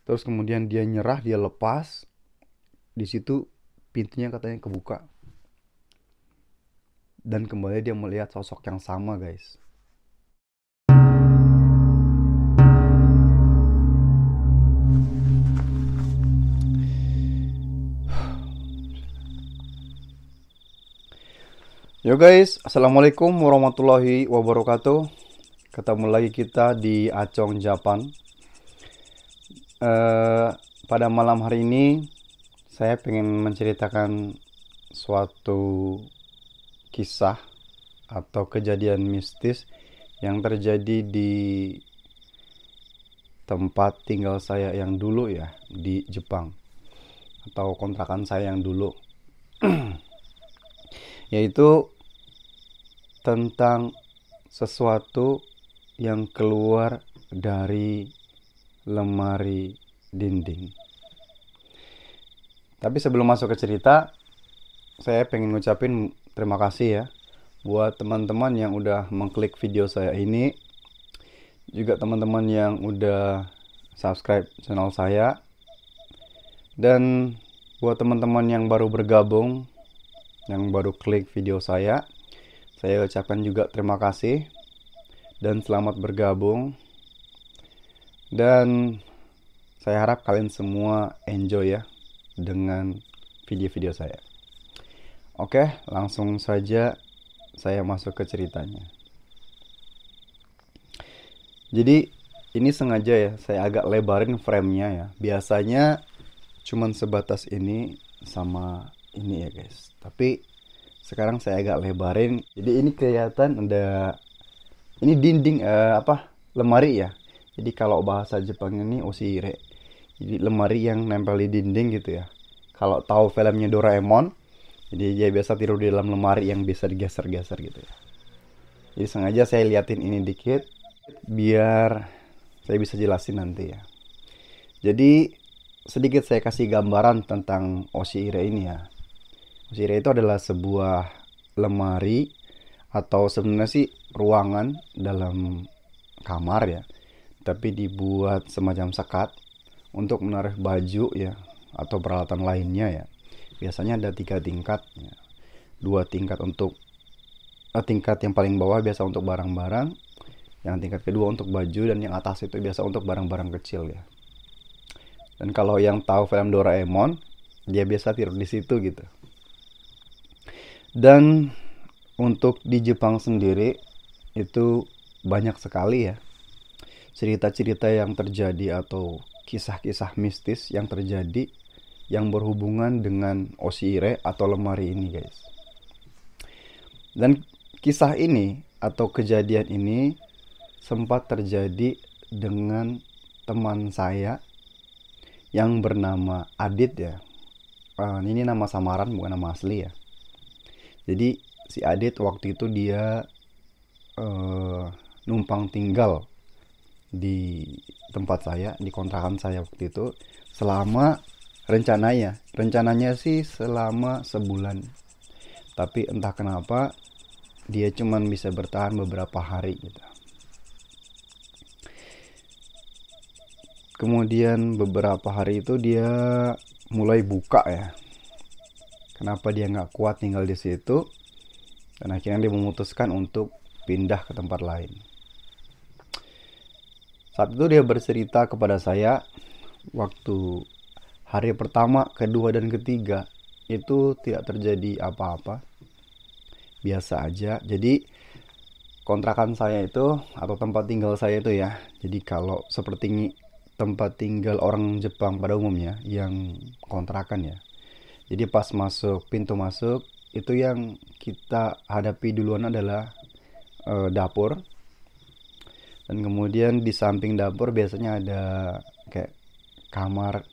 Terus kemudian dia nyerah, dia lepas. Di situ pintunya katanya kebuka dan kembali dia melihat sosok yang sama, guys. Yo guys, assalamualaikum warahmatullahi wabarakatuh. Ketemu lagi kita di Acong Japan. Eh, Pada malam hari ini saya pengen menceritakan suatu kisah atau kejadian mistis yang terjadi di tempat tinggal saya yang dulu ya, di Jepang, atau kontrakan saya yang dulu, yaitu tentang sesuatu yang keluar dari lemari dinding. Tapi sebelum masuk ke cerita, saya pengen ngucapin terima kasih ya buat teman-teman yang udah mengklik video saya ini, juga teman-teman yang udah subscribe channel saya, dan buat teman-teman yang baru bergabung, yang baru klik video saya ucapkan juga terima kasih dan selamat bergabung. Dan saya harap kalian semua enjoy ya dengan video-video saya. Oke, langsung saja saya masuk ke ceritanya. Jadi ini sengaja ya saya agak lebarin frame-nya ya. Biasanya cuman sebatas ini sama ini ya guys. Tapi sekarang saya agak lebarin. Jadi ini kelihatan ada, ini dinding lemari ya. Jadi kalau bahasa Jepang ini oshire. Jadi lemari yang nempel di dinding gitu ya. Kalau tahu filmnya Doraemon, jadi dia biasa tidur di dalam lemari yang bisa digeser-geser gitu ya. Jadi sengaja saya liatin ini dikit biar saya bisa jelasin nanti ya. Jadi sedikit saya kasih gambaran tentang oshire ini ya. Oshire itu adalah sebuah lemari atau sebenarnya sih ruangan dalam kamar ya, tapi dibuat semacam sekat untuk menaruh baju ya atau peralatan lainnya ya. Biasanya ada 3 tingkat ya. 2 tingkat untuk tingkat yang paling bawah biasa untuk barang-barang, yang tingkat kedua untuk baju, dan yang atas itu biasa untuk barang-barang kecil ya. Dan kalau yang tahu film Doraemon, dia biasa tidur di situ gitu. Dan untuk di Jepang sendiri itu banyak sekali ya cerita-cerita yang terjadi atau kisah-kisah mistis yang terjadi yang berhubungan dengan oshire atau lemari ini guys. Dan kisah ini atau kejadian ini sempat terjadi dengan teman saya yang bernama Adit ya. Ini nama samaran bukan nama asli ya. Jadi si Adit waktu itu dia numpang tinggal di tempat saya, di kontrakan saya waktu itu selama rencananya sih selama sebulan. Tapi entah kenapa dia cuman bisa bertahan beberapa hari gitu. Kemudian beberapa hari itu dia mulai buka ya. Kenapa dia nggak kuat tinggal di situ? Dan akhirnya dia memutuskan untuk pindah ke tempat lain. Saat itu dia bercerita kepada saya, waktu hari pertama, kedua, dan ketiga itu tidak terjadi apa-apa, biasa aja. Jadi kontrakan saya itu atau tempat tinggal saya itu ya, jadi kalau seperti tempat tinggal orang Jepang pada umumnya yang kontrakan ya, jadi pas masuk pintu masuk itu yang kita hadapi duluan adalah dapur. Dan kemudian di samping dapur biasanya ada kayak kamar,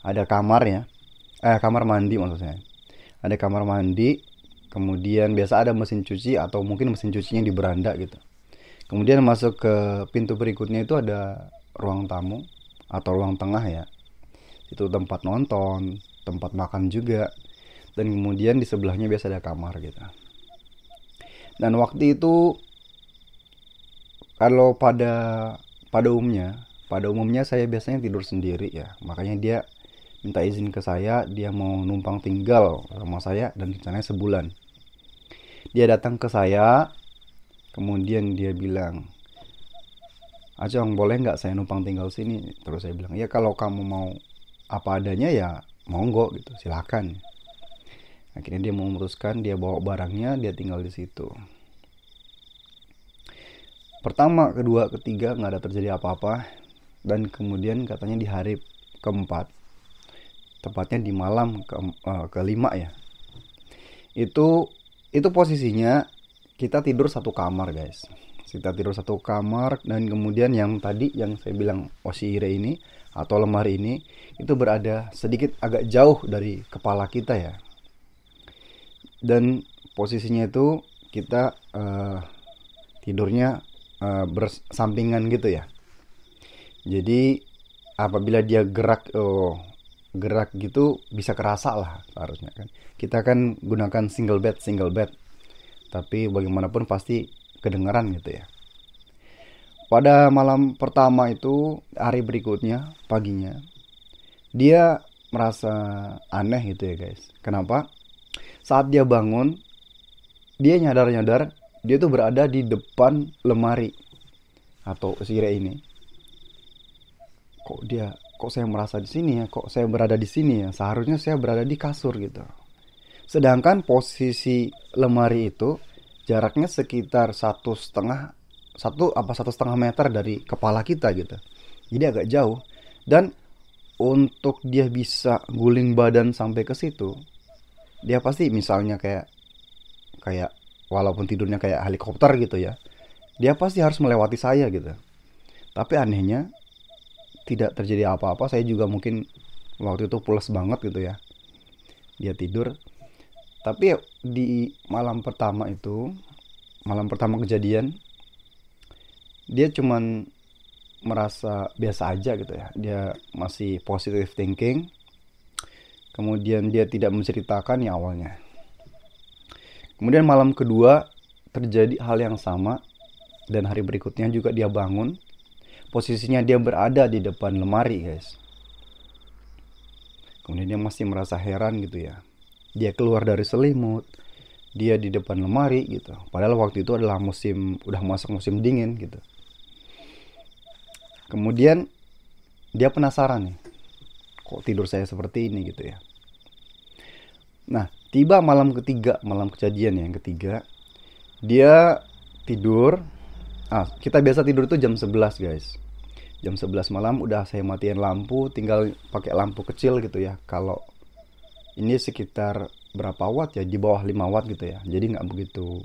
ada kamar ya, kamar mandi maksudnya. Ada kamar mandi, kemudian biasa ada mesin cuci atau mungkin mesin cucinya di beranda gitu. Kemudian masuk ke pintu berikutnya itu ada ruang tamu atau ruang tengah ya. Itu tempat nonton, tempat makan juga. Dan kemudian di sebelahnya biasa ada kamar gitu. Dan waktu itu kalau pada pada umumnya saya biasanya tidur sendiri ya. Makanya dia minta izin ke saya, dia mau numpang tinggal sama saya dan rencananya sebulan. Dia datang ke saya, kemudian dia bilang, Acong, boleh nggak saya numpang tinggal sini? Terus saya bilang, ya kalau kamu mau apa adanya ya monggo gitu, silakan. Akhirnya dia memutuskan, dia bawa barangnya, dia tinggal di situ. Pertama, kedua, ketiga nggak ada terjadi apa-apa. Dan kemudian katanya di hari keempat, tepatnya di malam kelima ya, itu posisinya kita tidur satu kamar guys. Kita tidur satu kamar, dan kemudian yang tadi yang saya bilang osire ini atau lemari ini itu berada sedikit agak jauh dari kepala kita ya. Dan posisinya itu kita tidurnya bersampingan gitu ya. Jadi apabila dia gerak gitu bisa kerasa lah seharusnya kan. Kita kan gunakan single bed, tapi bagaimanapun pasti kedengaran gitu ya. Pada malam pertama itu, hari berikutnya paginya, dia merasa aneh gitu ya guys. Kenapa? Saat dia bangun, dia nyadar dia tuh berada di depan lemari atau osire ini. Kok saya merasa di sini ya, kok saya berada di sini ya, seharusnya saya berada di kasur gitu. Sedangkan posisi lemari itu jaraknya sekitar 1,5 meter dari kepala kita gitu. Jadi agak jauh. Dan untuk dia bisa guling badan sampai ke situ, dia pasti misalnya kayak walaupun tidurnya kayak helikopter gitu ya, dia pasti harus melewati saya gitu. Tapi anehnya tidak terjadi apa-apa. Saya juga mungkin waktu itu pulas banget gitu ya, dia tidur. Tapi di malam pertama kejadian, dia cuman merasa biasa aja gitu ya. Dia masih positive thinking. Kemudian dia tidak menceritakan ya awalnya. Kemudian malam kedua terjadi hal yang sama, dan hari berikutnya juga dia bangun. Posisinya dia berada di depan lemari guys. Kemudian dia masih merasa heran gitu ya. Dia keluar dari selimut, dia di depan lemari gitu. Padahal waktu itu adalah udah masuk musim dingin gitu. Kemudian dia penasaran nih, kok tidur saya seperti ini gitu ya. Nah, tiba malam kejadian yang ketiga, dia tidur. Kita biasa tidur itu jam 11 guys. Jam 11 malam udah saya matiin lampu, tinggal pakai lampu kecil gitu ya. Kalau ini sekitar berapa watt ya, di bawah 5 watt gitu ya. Jadi nggak begitu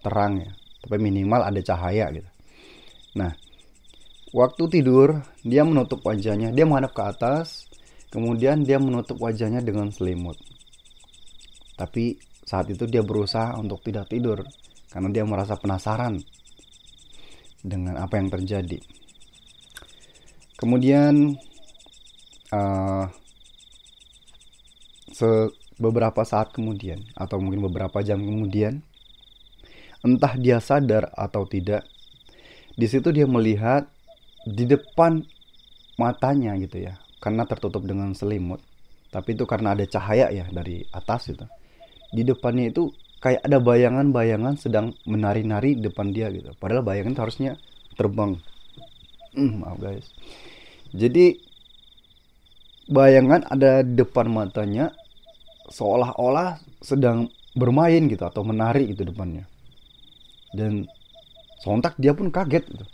terang ya, tapi minimal ada cahaya gitu. Nah, waktu tidur dia menutup wajahnya, dia menghadap ke atas, kemudian dia menutup wajahnya dengan selimut. Tapi saat itu dia berusaha untuk tidak tidur karena dia merasa penasaran dengan apa yang terjadi. Kemudian beberapa saat kemudian atau mungkin beberapa jam kemudian, entah dia sadar atau tidak, di situ dia melihat di depan matanya gitu ya, karena tertutup dengan selimut. Tapi itu karena ada cahaya ya dari atas itu. Di depannya itu kayak ada bayangan-bayangan sedang menari-nari di depan dia gitu. Padahal bayangan itu harusnya terbang. Maaf guys. Jadi bayangan ada di depan matanya, seolah-olah sedang bermain gitu atau menari gitu depannya. Dan sontak dia pun kaget gitu.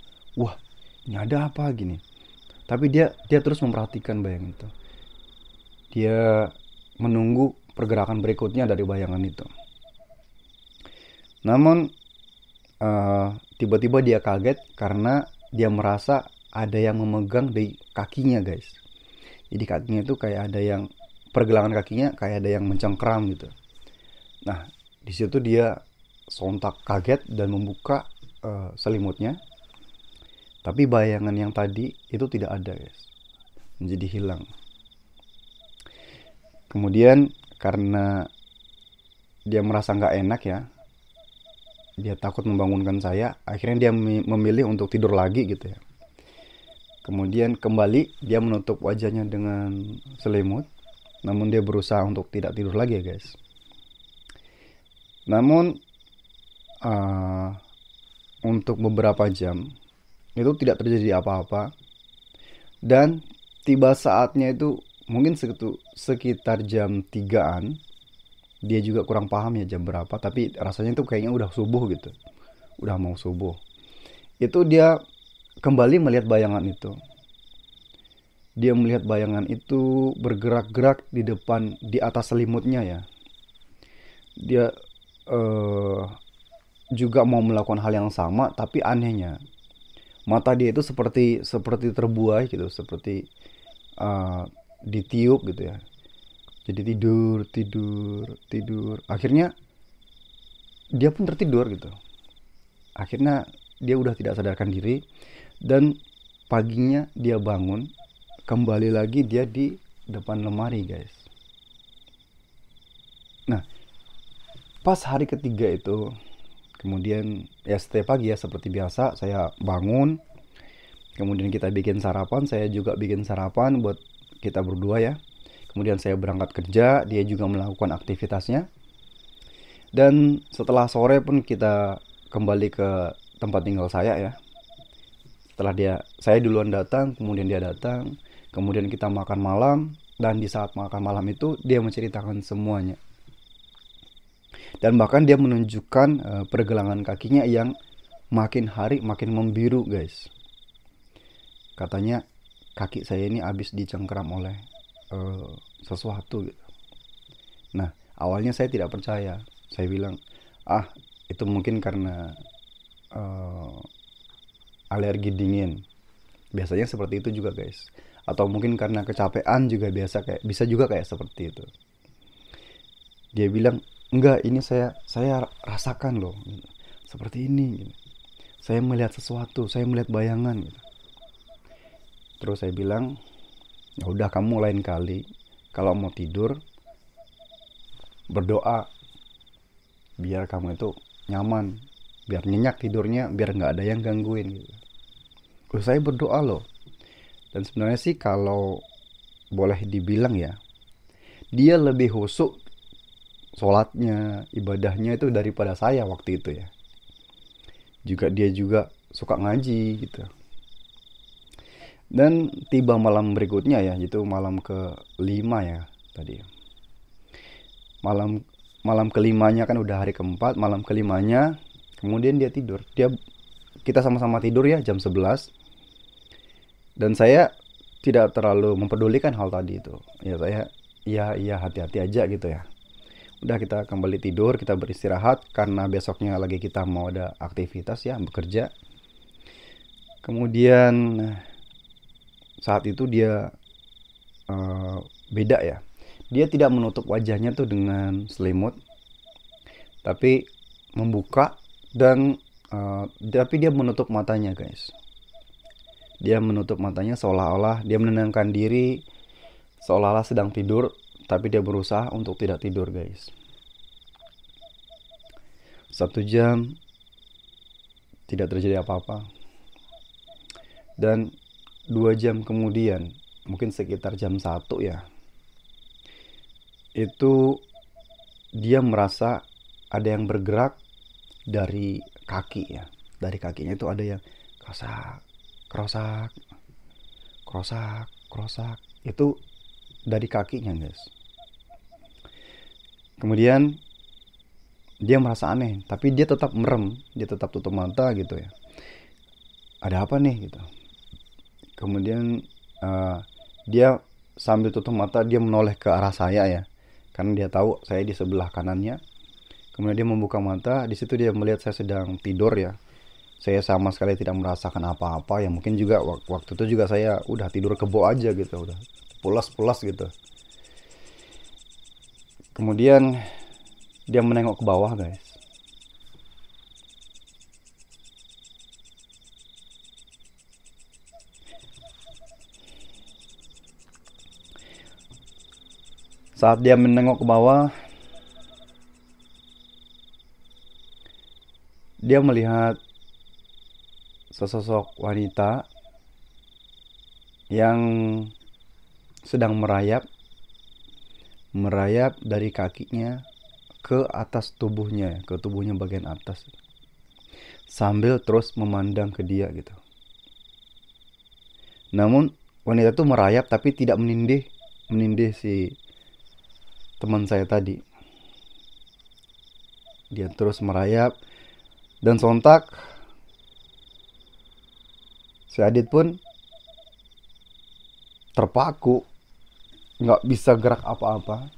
Wah, ini ada apa gini? Tapi dia terus memperhatikan bayangan itu. Dia menunggu pergerakan berikutnya dari bayangan itu. Namun tiba-tiba dia kaget karena dia merasa ada yang memegang di kakinya guys. Jadi kakinya itu kayak ada yang, pergelangan kakinya kayak ada yang mencengkram gitu. Nah, di situ dia sontak kaget dan membuka selimutnya. Tapi bayangan yang tadi itu tidak ada guys, menjadi hilang. Kemudian karena dia merasa nggak enak ya, dia takut membangunkan saya, akhirnya dia memilih untuk tidur lagi gitu ya. Kemudian kembali dia menutup wajahnya dengan selimut, namun dia berusaha untuk tidak tidur lagi ya guys. Namun untuk beberapa jam itu tidak terjadi apa-apa, dan tiba saatnya itu mungkin sekitar jam 3-an. Dia juga kurang paham ya jam berapa, tapi rasanya itu kayaknya udah subuh gitu, udah mau subuh. Itu dia kembali melihat bayangan itu. Dia melihat bayangan itu bergerak-gerak di depan, di atas selimutnya ya. Dia eh, juga mau melakukan hal yang sama, tapi anehnya mata dia itu seperti terbuai gitu, seperti eh, ditiup gitu ya. Jadi tidur, tidur, tidur. Akhirnya dia pun tertidur gitu. Akhirnya dia udah tidak sadarkan diri, dan paginya dia bangun, kembali lagi dia di depan lemari guys. Nah, pas hari ketiga itu, kemudian ya setiap pagi ya seperti biasa saya bangun, kemudian kita bikin sarapan, saya juga bikin sarapan buat kita berdua ya. Kemudian saya berangkat kerja, dia juga melakukan aktivitasnya. Dan setelah sore pun kita kembali ke tempat tinggal saya ya. Setelah saya duluan datang, kemudian dia datang, kemudian kita makan malam, dan di saat makan malam itu dia menceritakan semuanya. Dan bahkan dia menunjukkan pergelangan kakinya yang makin hari makin membiru guys. Katanya kaki saya ini habis dicengkeram oleh sesuatu gitu. Nah, awalnya saya tidak percaya. Saya bilang, itu mungkin karena eh, alergi dingin. Biasanya seperti itu juga guys. Atau mungkin karena kecapean juga bisa juga kayak seperti itu. Dia bilang, enggak, ini saya rasakan loh. Seperti ini gitu. Saya melihat sesuatu, saya melihat bayangan gitu. Terus saya bilang, ya udah, kamu lain kali kalau mau tidur berdoa, biar kamu itu nyaman, biar nyenyak tidurnya, biar nggak ada yang gangguin gitu. Saya berdoa loh. Dan sebenarnya sih kalau boleh dibilang ya, dia lebih khusyuk sholatnya, ibadahnya itu daripada saya waktu itu ya. Dia juga suka ngaji gitu. Dan tiba malam berikutnya ya, itu malam kelima ya tadi. Malam malam kelimanya kan udah hari keempat, malam kelimanya kemudian dia tidur. Kita sama-sama tidur ya jam 11. Dan saya tidak terlalu mempedulikan hal tadi itu. Ya saya iya hati-hati aja gitu ya. Udah, kita kembali tidur, kita beristirahat karena besoknya lagi kita mau ada aktivitas ya, bekerja. Kemudian saat itu dia beda ya. Dia tidak menutup wajahnya tuh dengan selimut, tapi membuka, dan tapi dia menutup matanya guys. Dia menutup matanya seolah-olah dia menenangkan diri, seolah-olah sedang tidur, tapi dia berusaha untuk tidak tidur guys. 1 jam tidak terjadi apa-apa. Dan 2 jam kemudian, mungkin sekitar jam 1 ya, itu dia merasa ada yang bergerak dari kaki ya. Dari kakinya itu ada yang krosak, krosak, krosak, krosak. Itu dari kakinya guys. Kemudian dia merasa aneh, tapi dia tetap merem, dia tetap tutup mata gitu ya. Ada apa nih gitu. Kemudian dia sambil tutup mata dia menoleh ke arah saya ya, karena dia tahu saya di sebelah kanannya. Kemudian dia membuka mata, di situ dia melihat saya sedang tidur ya. Saya sama sekali tidak merasakan apa-apa ya, mungkin juga waktu itu juga saya udah tidur kebo aja gitu, udah pulas-pulas gitu. Kemudian dia menengok ke bawah guys. Saat dia menengok ke bawah, dia melihat sesosok wanita yang sedang merayap dari kakinya ke atas tubuhnya, ke tubuhnya bagian atas, sambil terus memandang ke dia gitu. Namun wanita itu merayap tapi tidak menindih si teman saya tadi. Dia terus merayap dan sontak si Adit pun terpaku, nggak bisa gerak apa-apa.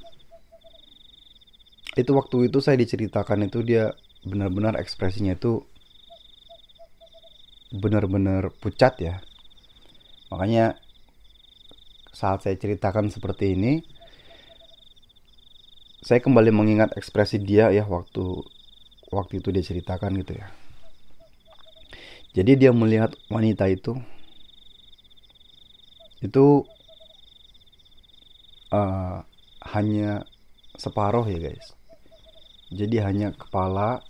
Itu waktu itu saya diceritakan itu dia benar-benar ekspresinya itu benar-benar pucat ya. Makanya saat saya ceritakan seperti ini, saya kembali mengingat ekspresi dia ya waktu itu dia ceritakan gitu ya. Jadi dia melihat wanita itu hanya separuh ya guys. Jadi hanya kepala,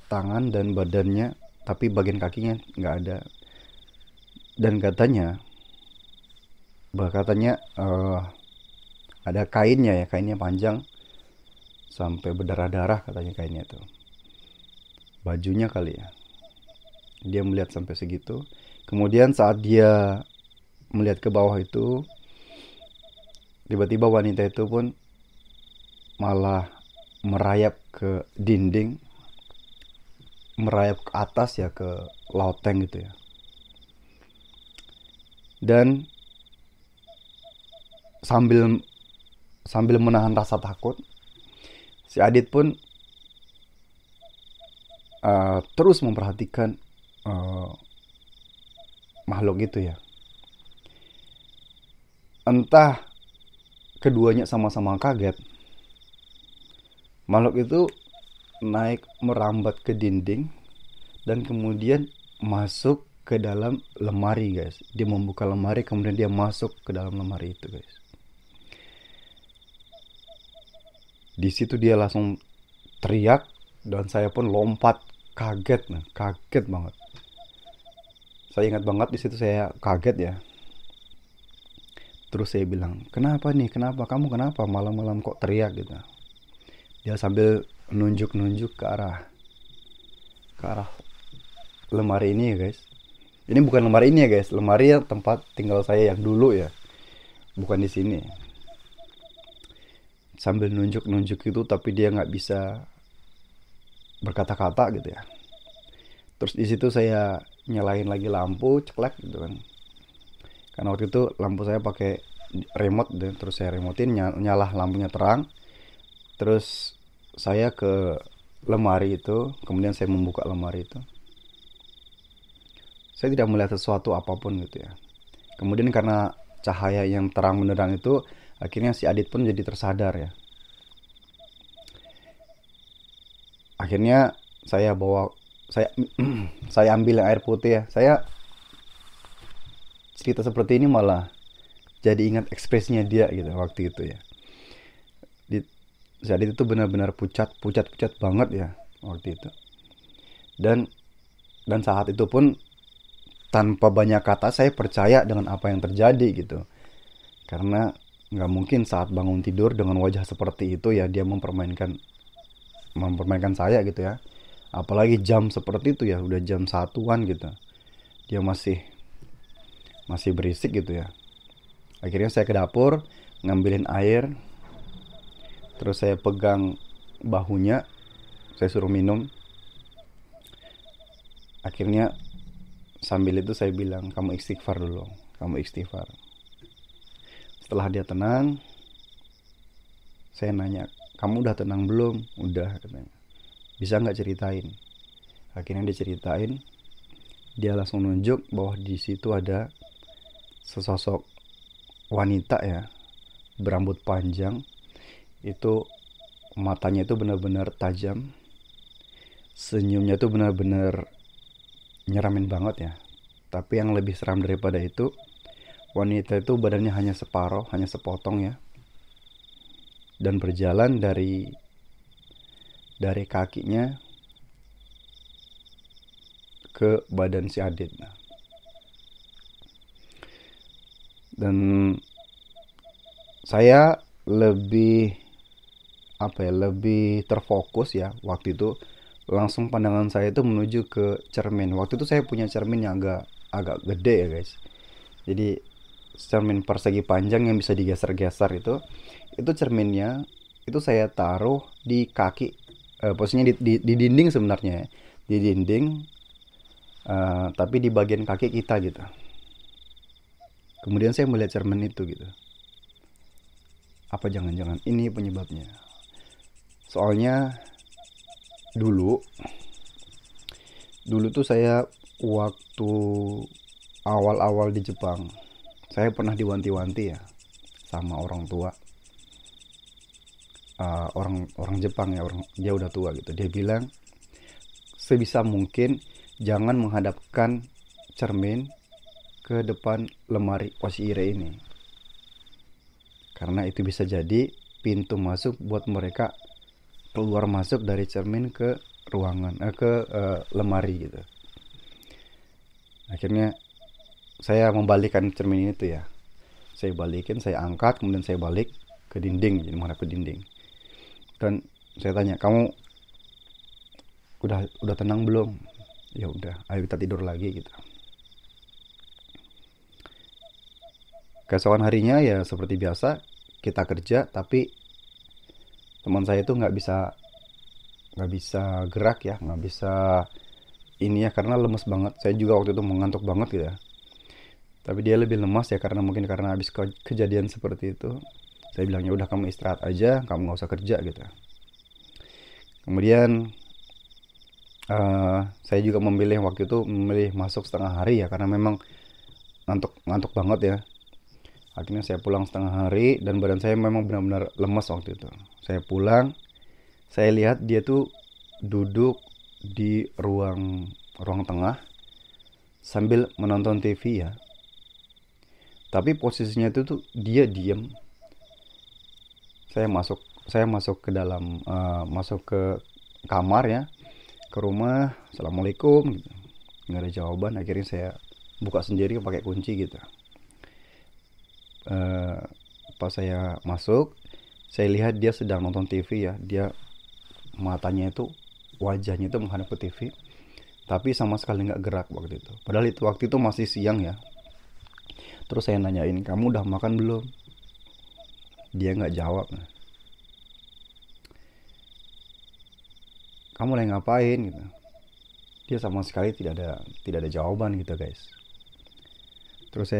tangan dan badannya, tapi bagian kakinya nggak ada. Dan katanya ada kainnya ya, kainnya panjang sampai berdarah-darah katanya kainnya tuh. Bajunya kali ya. Dia melihat sampai segitu. Kemudian saat dia melihat ke bawah itu, tiba-tiba wanita itu pun malah merayap ke dinding, merayap ke atas ya, ke loteng gitu ya. Dan sambil menahan rasa takut, si Adit pun terus memperhatikan makhluk itu ya. Entah keduanya sama-sama kaget, makhluk itu naik merambat ke dinding dan kemudian masuk ke dalam lemari guys. Dia membuka lemari, kemudian dia masuk ke dalam lemari itu guys. Di situ dia langsung teriak dan saya pun lompat kaget banget. Saya ingat banget di situ saya kaget ya. Terus saya bilang, kenapa nih, kamu kenapa malam-malam kok teriak gitu. Dia sambil nunjuk-nunjuk ke arah lemari ini ya guys. Ini bukan lemari ini ya guys, lemari yang tempat tinggal saya yang dulu ya, bukan di sini. Sambil nunjuk-nunjuk itu tapi dia nggak bisa berkata-kata gitu ya. Terus di situ saya nyalain lagi lampu ceklek gitu kan, karena waktu itu lampu saya pakai remote dan terus saya remotein, nyala lampunya terang. Terus saya ke lemari itu, kemudian saya membuka lemari itu. Saya tidak melihat sesuatu apapun gitu ya. Kemudian karena cahaya yang terang benderang itu, akhirnya si Adit pun jadi tersadar ya. Akhirnya saya saya ambil air putih ya. Saya cerita seperti ini malah jadi ingat ekspresinya dia gitu waktu itu ya. Si Adit itu benar-benar pucat banget ya waktu itu. Dan saat itu pun tanpa banyak kata saya percaya dengan apa yang terjadi gitu. Karena nggak mungkin saat bangun tidur dengan wajah seperti itu ya dia mempermainkan saya gitu ya. Apalagi jam seperti itu ya, udah jam 1-an gitu. Dia masih berisik gitu ya. Akhirnya saya ke dapur ngambilin air. Terus saya pegang bahunya, saya suruh minum. Akhirnya sambil itu saya bilang, kamu istighfar dulu, kamu istighfar. Setelah dia tenang, saya nanya, kamu udah tenang belum? Udah katanya. Bisa nggak ceritain? Akhirnya dia ceritain. Dia langsung nunjuk bahwa di situ ada sesosok wanita ya, berambut panjang. Itu matanya itu benar-benar tajam. Senyumnya itu benar-benar nyeramin banget ya. Tapi yang lebih seram daripada itu, wanita itu badannya hanya separuh, hanya sepotong ya. Dan berjalan dari kakinya ke badan si Adit. Dan saya lebih lebih terfokus ya waktu itu, langsung pandangan saya itu menuju ke cermin. Waktu itu saya punya cermin yang agak agak gede ya guys. Jadi cermin persegi panjang yang bisa digeser-geser itu cerminnya itu saya taruh di kaki, posisinya di dinding sebenarnya ya. Di dinding, tapi di bagian kaki kita gitu. Kemudian saya melihat cermin itu gitu. Apa jangan-jangan ini penyebabnya? Soalnya dulu dulu tuh saya waktu awal-awal di Jepang, saya pernah diwanti-wanti ya sama orang tua. Orang orang Jepang ya, orang dia udah tua gitu. Dia bilang sebisa mungkin jangan menghadapkan cermin ke depan lemari washire ini, karena itu bisa jadi pintu masuk buat mereka keluar masuk dari cermin ke ruangan, lemari gitu. Akhirnya saya membalikkan cermin itu ya, saya balikin, saya angkat, kemudian saya balik ke dinding, jadi menghadap ke dinding. Dan saya tanya, kamu udah tenang belum? Ya udah, ayo kita tidur lagi gitu. Keesokan harinya ya seperti biasa kita kerja, tapi teman saya itu nggak bisa gerak ya, nggak bisa ini ya, karena lemes banget. Saya juga waktu itu mengantuk banget gitu ya, tapi dia lebih lemas ya, karena mungkin karena habis kejadian seperti itu. Saya bilang ya udah, kamu istirahat aja, kamu nggak usah kerja gitu. Kemudian saya juga memilih masuk setengah hari ya, karena memang ngantuk ngantuk banget ya. Akhirnya saya pulang setengah hari dan badan saya memang benar-benar lemas waktu itu. Saya pulang, saya lihat dia tuh duduk di ruang ruang tengah sambil menonton TV ya. Tapi posisinya itu tuh dia diem. Saya masuk ke dalam, masuk ke kamar ya, ke rumah, assalamualaikum gitu. Nggak ada jawaban. Akhirnya saya buka sendiri pakai kunci gitu. Eh, Pas saya masuk, saya lihat dia sedang nonton TV ya. Dia matanya itu, wajahnya itu menghadap ke TV, tapi sama sekali nggak gerak waktu itu. Padahal itu waktu itu masih siang ya. Terus saya nanyain, kamu udah makan belum? Dia nggak jawab. Kamu lagi ngapain gitu? Dia sama sekali tidak ada jawaban gitu guys. Terus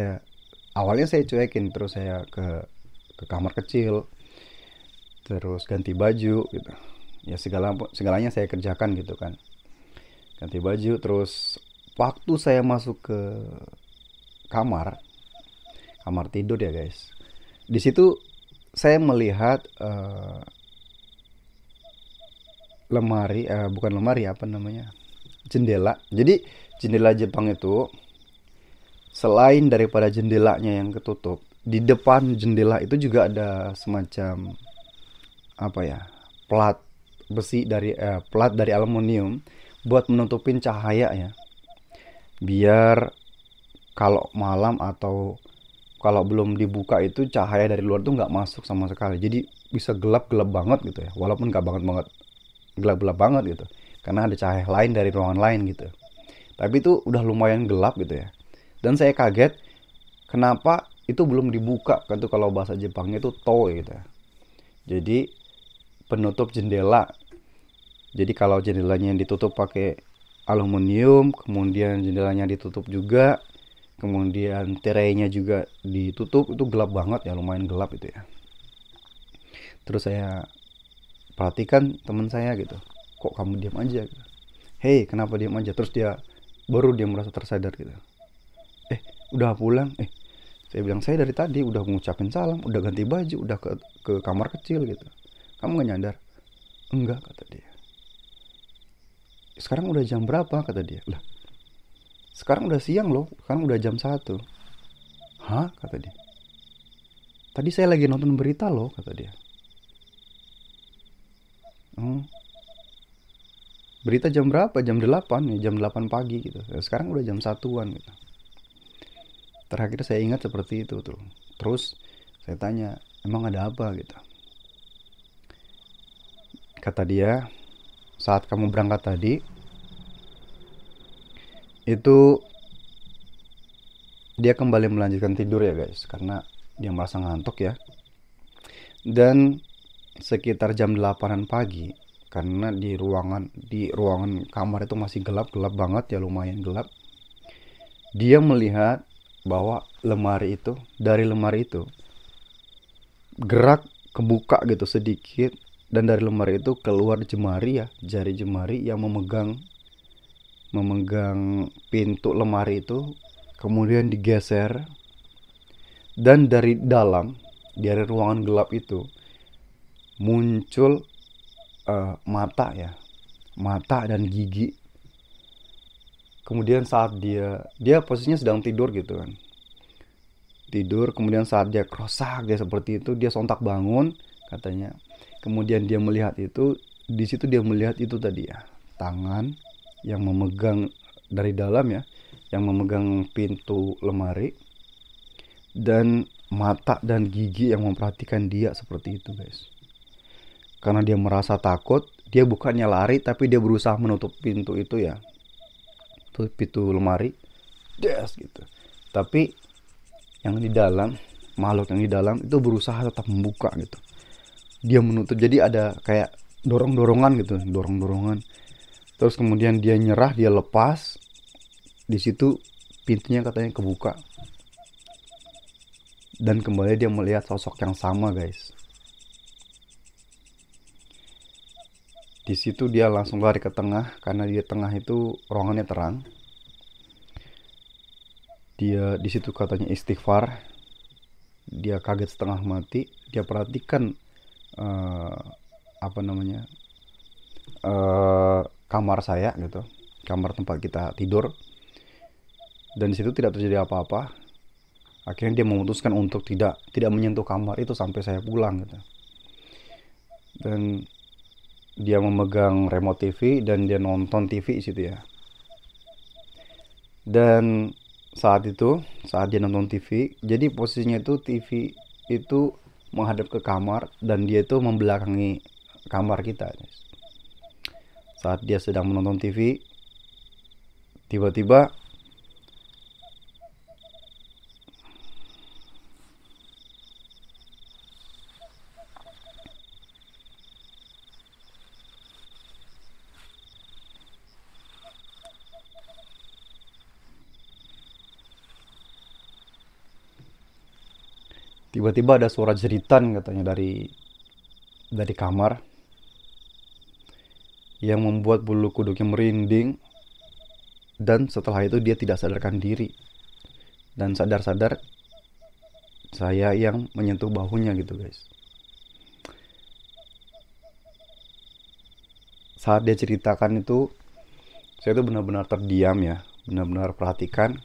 awalnya saya cuekin, terus saya ke kamar kecil, terus ganti baju gitu. Ya segalanya saya kerjakan gitu kan. Ganti baju, terus waktu saya masuk ke kamar kamar tidur ya guys. Di situ saya melihat lemari, bukan lemari, apa namanya, jendela. Jadi jendela Jepang itu, selain daripada jendelanya yang ketutup, di depan jendela itu juga ada semacam apa ya, plat plat dari aluminium buat menutupin cahaya ya, biar kalau malam atau kalau belum dibuka itu cahaya dari luar tuh nggak masuk sama sekali. Jadi bisa gelap-gelap banget gitu ya, walaupun nggak banget banget gelap-gelap banget gitu, karena ada cahaya lain dari ruangan lain gitu. Tapi itu udah lumayan gelap gitu ya. Dan saya kaget kenapa itu belum dibuka, kan tuh kalau bahasa Jepangnya itu toe gitu ya. Jadi penutup jendela. Jadi kalau jendelanya ditutup pakai aluminium, kemudian jendelanya ditutup juga, kemudian tirainya juga ditutup, itu gelap banget ya, lumayan gelap itu ya. Terus saya perhatikan teman saya gitu, kok kamu diam aja gitu. Hei, kenapa diam aja? Terus dia merasa tersadar gitu. Udah pulang? Saya bilang, saya dari tadi udah mengucapin salam, udah ganti baju, udah ke kamar kecil gitu. Kamu nggak nyadar? Enggak, kata dia. Sekarang udah jam berapa, kata dia. Lah, sekarang udah siang loh, sekarang udah jam 1. Hah, kata dia. Tadi saya lagi nonton berita loh, kata dia. Oh, berita jam berapa? Jam 8 ya, jam 8 pagi gitu. Sekarang udah jam 1-an gitu. Terakhir saya ingat seperti itu tuh. Terus saya tanya, emang ada apa gitu. Kata dia, saat kamu berangkat tadi, itu dia kembali melanjutkan tidur ya guys, karena dia merasa ngantuk ya. Dan sekitar jam 8-an pagi, karena di ruangan kamar itu masih gelap banget ya, lumayan gelap. Dia melihat bahwa dari lemari itu gerak kebuka gitu sedikit, dan dari lemari itu keluar jari jemari yang memegang pintu lemari itu, kemudian digeser, dan dari ruangan gelap itu muncul mata dan gigi. Kemudian saat dia posisinya sedang tidur gitu kan, kemudian saat dia krosak, dia seperti itu, dia sontak bangun katanya. Kemudian dia melihat itu, di situ dia melihat itu tadi ya, tangan yang memegang dari dalam ya, yang memegang pintu lemari, dan mata dan gigi yang memperhatikan dia seperti itu guys. Karena dia merasa takut, dia bukannya lari, tapi dia berusaha menutup pintu itu ya, tuh pintu lemari, gitu. Tapi makhluk yang di dalam itu berusaha tetap membuka gitu. Dia menutup, jadi ada kayak dorongan gitu, terus kemudian dia nyerah, dia lepas. Di situ pintunya katanya kebuka, dan kembali dia melihat sosok yang sama guys. Di situ dia langsung lari ke tengah, karena di tengah itu ruangannya terang. Dia di situ katanya istighfar. Dia kaget setengah mati. Dia perhatikan kamar saya gitu, kamar tempat kita tidur, dan di situ tidak terjadi apa-apa. Akhirnya dia memutuskan untuk tidak menyentuh kamar itu sampai saya pulang gitu. Dan dia memegang remote TV dan dia nonton TV di situ ya. Dan saat dia nonton TV, jadi posisinya itu TV itu menghadap ke kamar, dan dia itu membelakangi kamar kita. Saat dia sedang menonton TV, tiba-tiba ada suara jeritan katanya dari kamar, yang membuat bulu kuduknya merinding. Dan setelah itu dia tidak sadarkan diri, dan sadar-sadar saya yang menyentuh bahunya gitu guys. Saat dia ceritakan itu, saya itu benar-benar terdiam ya, benar-benar perhatikan,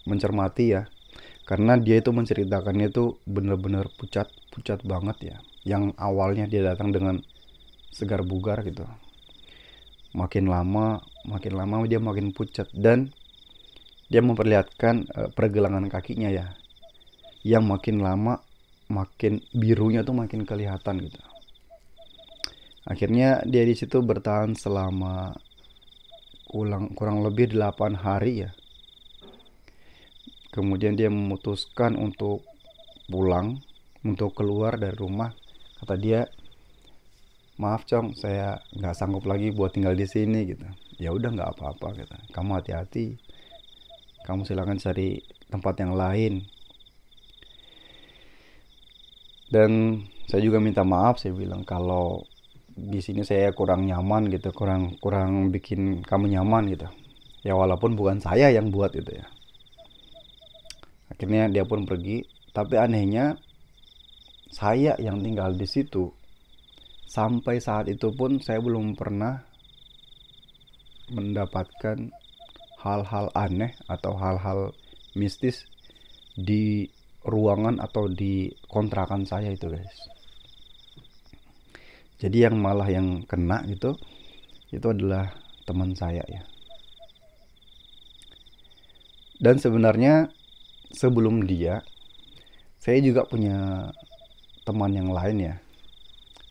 mencermati ya, karena dia itu menceritakannya itu benar-benar pucat banget ya. Yang awalnya dia datang dengan segar bugar gitu, makin lama dia makin pucat, dan dia memperlihatkan pergelangan kakinya ya, yang makin lama makin birunya tuh makin kelihatan gitu. Akhirnya dia di situ bertahan selama kurang lebih 8 hari ya. Kemudian dia memutuskan untuk pulang, untuk keluar dari rumah. Kata dia, maaf Cong, saya nggak sanggup lagi buat tinggal di sini gitu. Ya udah, nggak apa-apa gitu. Kamu hati-hati, kamu silakan cari tempat yang lain. Dan saya juga minta maaf, saya bilang kalau di sini saya kurang nyaman gitu, kurang bikin kamu nyaman gitu. Ya walaupun bukan saya yang buat gitu ya. Akhirnya dia pun pergi, tapi anehnya saya yang tinggal di situ. Sampai saat itu pun saya belum pernah mendapatkan hal-hal aneh atau hal-hal mistis di ruangan atau di kontrakan saya itu guys. Jadi yang malah yang kena itu adalah teman saya ya. Dan sebenarnya sebelum dia, saya juga punya teman yang lain ya,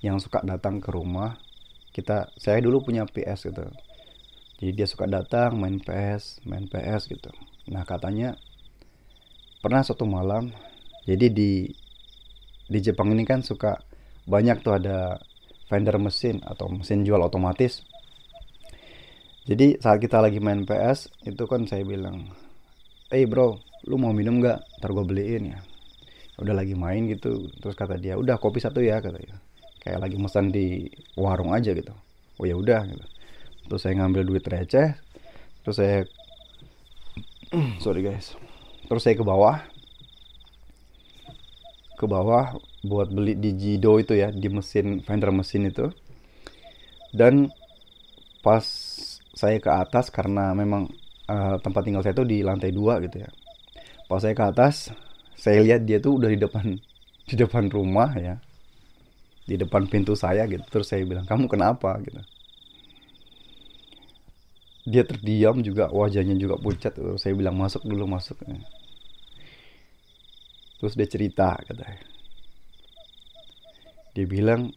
yang suka datang ke rumah. Saya dulu punya PS gitu. Jadi dia suka datang main PS gitu. Nah, katanya pernah suatu malam, jadi di Jepang ini kan suka banyak tuh ada vendor mesin atau mesin jual otomatis. Jadi saat kita lagi main PS itu kan saya bilang, bro, lu mau minum nggak? Ntar gue beliin ya. Udah lagi main gitu, terus kata dia, udah kopi satu ya, kata dia. Kayak lagi pesan di warung aja gitu. Oh ya udah gitu. Terus saya ngambil duit receh, terus saya sorry guys. Terus saya ke bawah buat beli di Jido itu ya, di mesin vendor mesin itu. Dan pas saya ke atas, karena memang tempat tinggal saya tuh di lantai 2 gitu ya. Pas saya ke atas, saya lihat dia tuh udah di depan rumah ya, di depan pintu saya gitu. Terus saya bilang, kamu kenapa gitu. Dia terdiam juga, wajahnya juga pucat. Terus saya bilang, masuk dulu, masuk. Terus dia cerita, katanya. Dia bilang,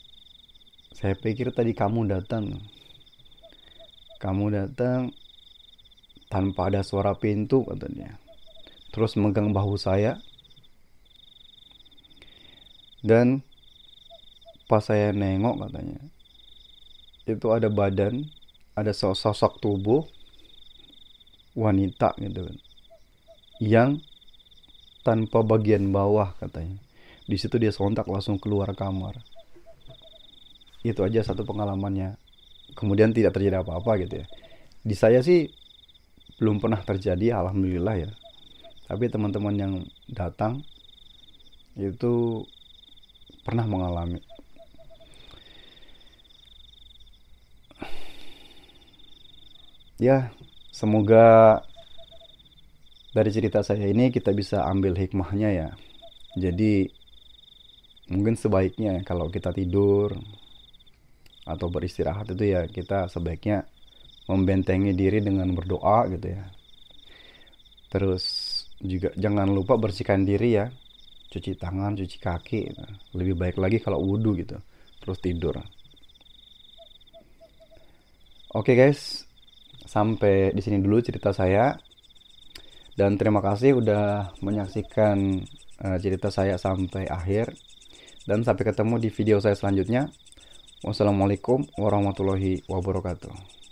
saya pikir tadi kamu datang tanpa ada suara pintu, katanya. Terus megang bahu saya. Dan pas saya nengok, katanya, itu ada badan, ada sosok tubuh wanita gitu kan, yang tanpa bagian bawah, katanya. Di situ dia sontak langsung keluar kamar. Itu aja satu pengalamannya. Kemudian tidak terjadi apa-apa gitu ya. Di saya sih belum pernah terjadi, alhamdulillah ya. Tapi teman-teman yang datang itu pernah mengalami. Ya, semoga dari cerita saya ini kita bisa ambil hikmahnya ya. Jadi mungkin sebaiknya kalau kita tidur atau beristirahat itu ya, kita sebaiknya membentengi diri dengan berdoa gitu ya. Terus juga jangan lupa bersihkan diri ya, cuci tangan, cuci kaki. Lebih baik lagi kalau wudhu gitu, terus tidur. Oke guys, sampai di sini dulu cerita saya. Dan terima kasih udah menyaksikan cerita saya sampai akhir. Dan sampai ketemu di video saya selanjutnya. Wassalamualaikum warahmatullahi wabarakatuh.